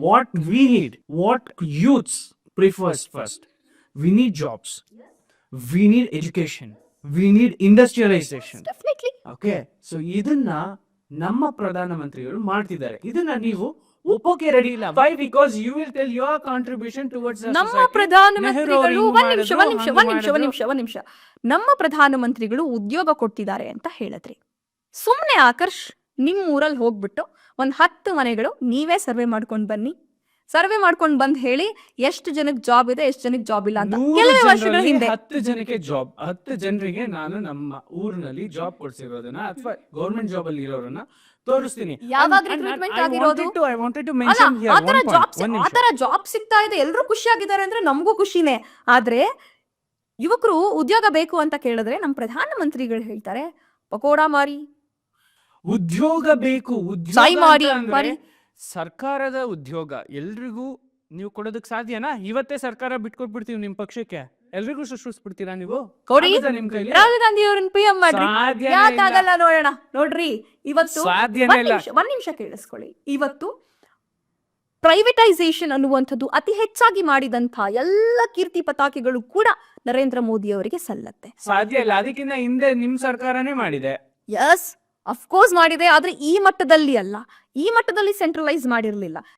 what we need, what youths prefers first. We need jobs. We need education. We need industrialization. Definitely. Okay, so ಇದನ್ನ ನಮ್ಮ ಪ್ರಧಾನಮಂತ್ರಿಗಳು ಮಾಡ್ತಿದ್ದಾರೆ. ಇದನ್ನ ನೀವು ಒಪ್ಪೋಕೆ ರೆಡಿ ಇಲ್ಲ. Why? Because you will tell your contribution towards ನಮ್ಮ ಪ್ರಧಾನಮಂತ್ರಿಗಳು ಒಂದ್ ನಿಮಿಷ ನಮ್ಮ ಪ್ರಧಾನಮಂತ್ರಿಗಳು ಉದ್ಯೋಗ ಕೊಡ್ತಿದ್ದಾರೆ ಅಂತ ಹೇಳಿದ್ರಿ. ಸುಮ್ನೆ ಆಕರ್ಷ್, ನಿಮ್ ಊರಲ್ಲಿ ಹೋಗ್ಬಿಟ್ಟು 10 ಮನೆಗಳು ನೀವೇ ಸರ್ವೆ ಮಾಡ್ಕೊಂಡ್ ಬನ್ನಿ. ಸರ್ವೆ ಮಾಡ್ಕೊಂಡ್ ಬಂದ್ ಹೇಳಿ ಎಷ್ಟು ಜನಕ್ಕೆ ಜಾಬ್ ಇದೆ, ಎಷ್ಟು ಜನಕ್ಕೆ ಜಾಬ್ ಇಲ್ಲ ಅಂತ. ಕೆಲವೇ ವರ್ಷಗಳ ಹಿಂದೆ 10 ಜನಕ್ಕೆ ಜಾಬ್, 10 ಜನರಿಗೆ ನಾನು ನಮ್ಮ ಊರಿನಲ್ಲಿ ಜಾಬ್ ಕೊಡ್ಸಿರೋದನ್ನ ಅಥವಾ ಗೌರ್ಮೆಂಟ್ ಜಾಬ್ ಅಲ್ಲಿ ಇರೋರನ್ನ ತೋರಿಸ್ತೀನಿ. ಯಾವಾಗ ರಿಕ್ರೂಟ್ಮೆಂಟ್ ಆಗಿರೋದು? ಆತರ ಜಾಬ್ ಸಿಗ್ತಾ ಇದೆ, ಎಲ್ರು ಖುಷಿಯಾಗಿದ್ದಾರೆ ಅಂದ್ರೆ ನಮಗೂ ಖುಷಿನೇ. ಆದ್ರೆ ಯುವಕರು ಉದ್ಯೋಗ ಬೇಕು ಅಂತ ಕೇಳಿದ್ರೆ ನಮ್ಮ ಪ್ರಧಾನಮಂತ್ರಿಗಳು ಹೇಳ್ತಾರೆ ಪಕೋಡ ಮಾರಿ, ಉದ್ಯೋಗ ಬೇಕು. ಸಾಯಿ ಮಾಡಿ ಅಂದ್ರೆ ಸರ್ಕಾರದ ಉದ್ಯೋಗ ಎಲ್ರಿಗೂ ನೀವು ಕೊಡೋದಕ್ ಸಾಧ್ಯನಾ? ಇವತ್ತೇ ಸರ್ಕಾರ ಬಿಟ್ಕೊಟ್ಬಿಡ್ತೀವಿ ನಿಮ್ ಪಕ್ಷಕ್ಕೆ, ಎಲ್ರಿಗೂ ಸೃಷ್ಟಿಸ್ಬಿಡ್ತೀರಾ ನೀವು? ಕೊಡಿ, ನಿಮ್ ಕೈಲಿ ರಾಹುಲ್ ಗಾಂಧಿ ಅವ್ರನ್ನ PM ಮಾಡ್ರಿ. ಯಾಕಾಗಲ್ಲ ನೋಡೋಣ. ನೋಡ್ರಿ, ಇವತ್ತು ಒಂದ್ ನಿಮಿಷ ಕೇಳಿಸ್ಕೊಳ್ಳಿ. ಇವತ್ತು ಪ್ರೈವೇಟೈಸೇಷನ್ ಅನ್ನುವಂಥದ್ದು ಅತಿ ಹೆಚ್ಚಾಗಿ ಮಾಡಿದಂತ ಎಲ್ಲ ಕೀರ್ತಿ ಪತಾಕೆಗಳು ಕೂಡ ನರೇಂದ್ರ ಮೋದಿ ಅವರಿಗೆ ಸಲ್ಲತ್ತೆ. ಸಾಧ್ಯ ಇಲ್ಲ. ಅದಕ್ಕಿಂತ ಹಿಂದೆ ನಿಮ್ ಸರ್ಕಾರನೇ ಮಾಡಿದೆ. ಎಸ್, ಅಫ್ಕೋರ್ಸ್ ಮಾಡಿದೆ. ಆದ್ರೆ ಈ ಮಟ್ಟದಲ್ಲಿ ಅಲ್ಲ, ಈ ಮಟ್ಟದಲ್ಲಿ ಸೆಂಟ್ರಲೈಸ್ ಮಾಡಿರ್ಲಿಲ್ಲ.